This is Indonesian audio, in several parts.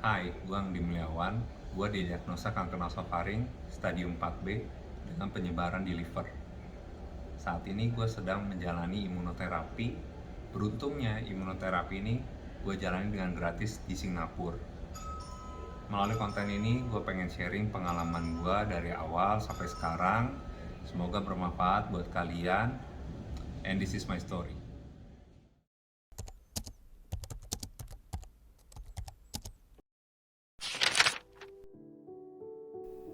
Hai, gue Angdi Mulyawan. Gue didiagnosa kanker nasofaring stadium 4B dengan penyebaran di liver. Saat ini gue sedang menjalani imunoterapi. Beruntungnya imunoterapi ini gue jalani dengan gratis di Singapura. Melalui konten ini gue pengen sharing pengalaman gue dari awal sampai sekarang. Semoga bermanfaat buat kalian. And this is my story.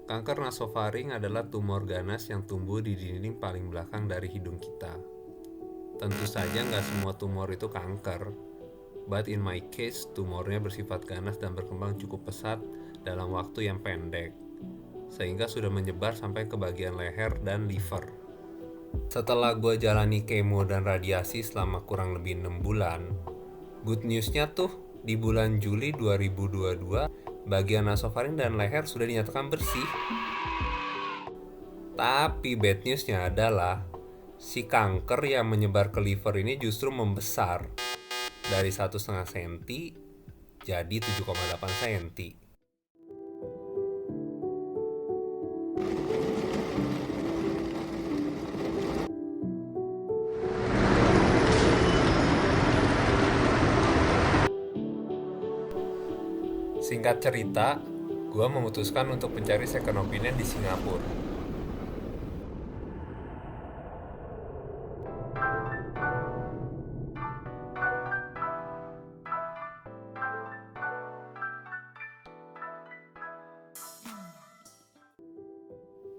Kanker nasofaring adalah tumor ganas yang tumbuh di dinding paling belakang dari hidung kita. Tentu saja nggak semua tumor itu kanker, but in my case, tumornya bersifat ganas dan berkembang cukup pesat dalam waktu yang pendek, sehingga sudah menyebar sampai ke bagian leher dan liver. Setelah gue jalani kemo dan radiasi selama kurang lebih 6 bulan, good newsnya tuh di bulan Juli 2022, bagian nasofaring dan leher sudah dinyatakan bersih. Tapi bad newsnya adalah si kanker yang menyebar ke liver ini justru membesar dari 1,5 cm jadi 7,8 cm. Singkat cerita, gue memutuskan untuk mencari second opinion di Singapura.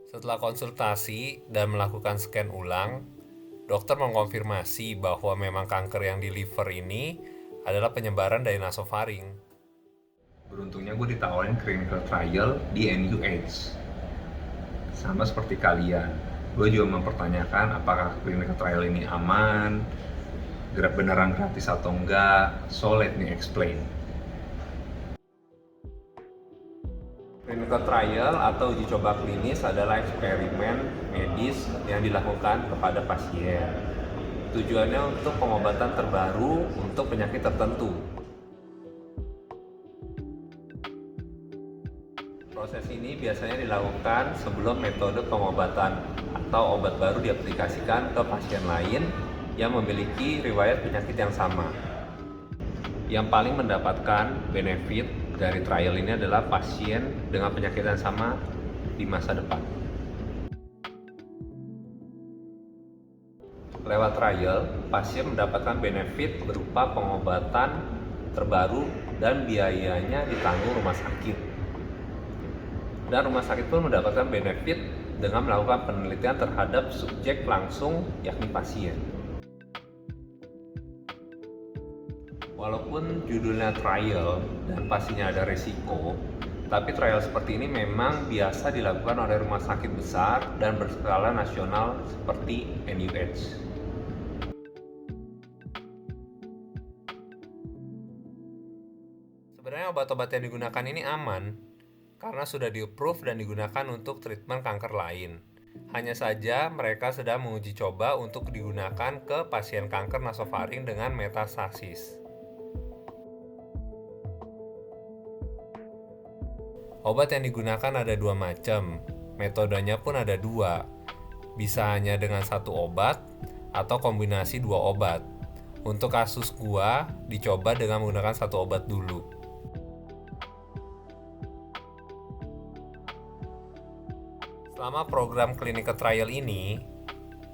Setelah konsultasi dan melakukan scan ulang, dokter mengkonfirmasi bahwa memang kanker yang di liver ini adalah penyebaran dari nasofaring. Beruntungnya gue ditawarin clinical trial di NUH. Sama seperti kalian, gue juga mempertanyakan apakah clinical trial ini aman, beneran gratis atau enggak. So let me explain. Clinical trial atau uji coba klinis adalah eksperimen medis yang dilakukan kepada pasien. Tujuannya untuk pengobatan terbaru untuk penyakit tertentu. Proses ini biasanya dilakukan sebelum metode pengobatan atau obat baru diaplikasikan ke pasien lain yang memiliki riwayat penyakit yang sama. Yang paling mendapatkan benefit dari trial ini adalah pasien dengan penyakit yang sama di masa depan. Lewat trial, pasien mendapatkan benefit berupa pengobatan terbaru dan biayanya ditanggung rumah sakit. Dan rumah sakit pun mendapatkan benefit dengan melakukan penelitian terhadap subjek langsung, yakni pasien. Walaupun judulnya trial dan pastinya ada resiko, tapi trial seperti ini memang biasa dilakukan oleh rumah sakit besar dan berskala nasional seperti NUH. Sebenarnya obat-obat yang digunakan ini aman, karena sudah di-approve dan digunakan untuk treatment kanker lain. Hanya saja mereka sedang menguji coba untuk digunakan ke pasien kanker nasofaring dengan metastasis. Obat yang digunakan ada dua macam, metodenya pun ada dua. Bisa hanya dengan satu obat atau kombinasi dua obat. Untuk kasus gua, dicoba dengan menggunakan satu obat dulu. Selama program clinical trial ini,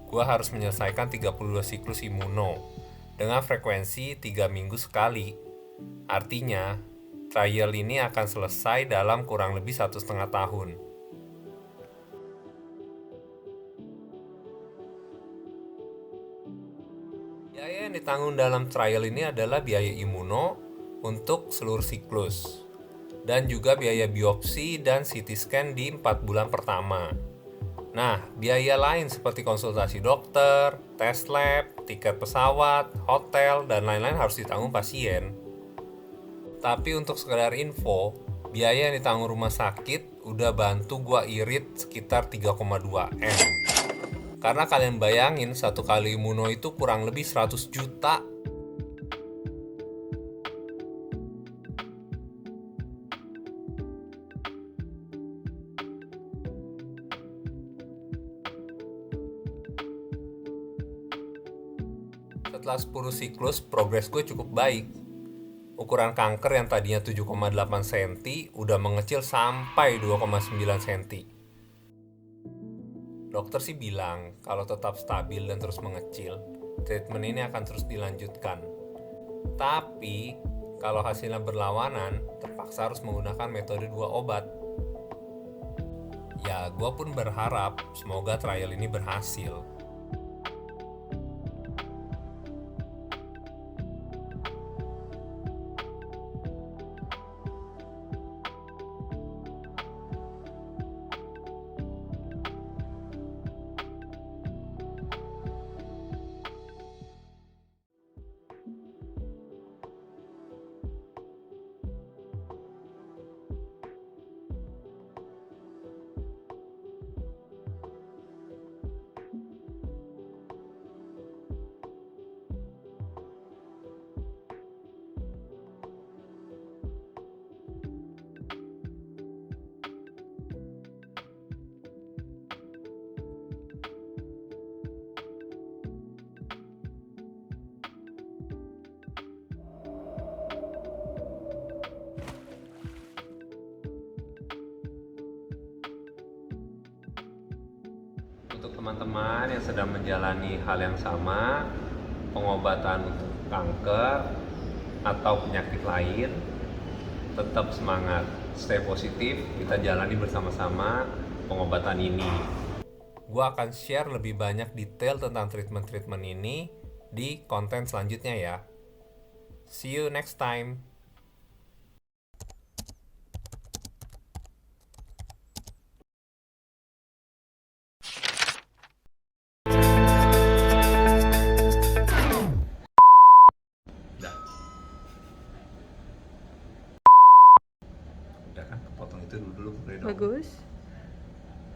gue harus menyelesaikan 32 siklus imuno dengan frekuensi 3 minggu sekali. Artinya, trial ini akan selesai dalam kurang lebih 1,5 tahun. Biaya yang ditanggung dalam trial ini adalah biaya imuno untuk seluruh siklus, dan juga biaya biopsi dan CT scan di 4 bulan pertama. Nah, biaya lain seperti konsultasi dokter, tes lab, tiket pesawat, hotel, dan lain-lain harus ditanggung pasien. Tapi untuk sekedar info, biaya yang ditanggung rumah sakit udah bantu gua irit sekitar 3,2 M. Karena kalian bayangin, satu kali imuno itu kurang lebih 100 juta. Setelah 10 siklus, progres gue cukup baik. Ukuran kanker yang tadinya 7,8 cm udah mengecil sampai 2,9 cm. Dokter sih bilang kalau tetap stabil dan terus mengecil, treatment ini akan terus dilanjutkan. Tapi kalau hasilnya berlawanan, terpaksa harus menggunakan metode 2 obat. Ya, gue pun berharap semoga trial ini berhasil. Untuk teman-teman yang sedang menjalani hal yang sama, pengobatan untuk kanker atau penyakit lain, tetap semangat, stay positif, kita jalani bersama-sama pengobatan ini. Gua akan share lebih banyak detail tentang treatment-treatment ini di konten selanjutnya ya. See you next time. Udah kan, potong itu dulu boleh dong. Bagus.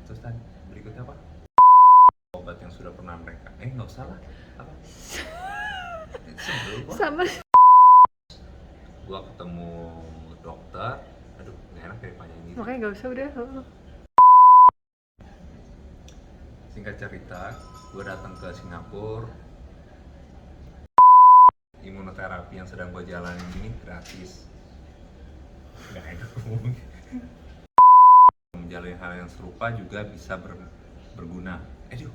Terus tadi berikutnya apa? Obat yang sudah pernah mereka. Nggak usah lah. Apa? Sebelum Sama. gua ketemu dokter, aduh nggak enak dari panjang ini. Makanya nggak usah udah. Singkat cerita, gue datang ke Singapura. Imunoterapi yang sedang gue jalanin ini gratis. Nggak enak ngomong. Menjalani hal yang serupa juga bisa berguna. Aduh,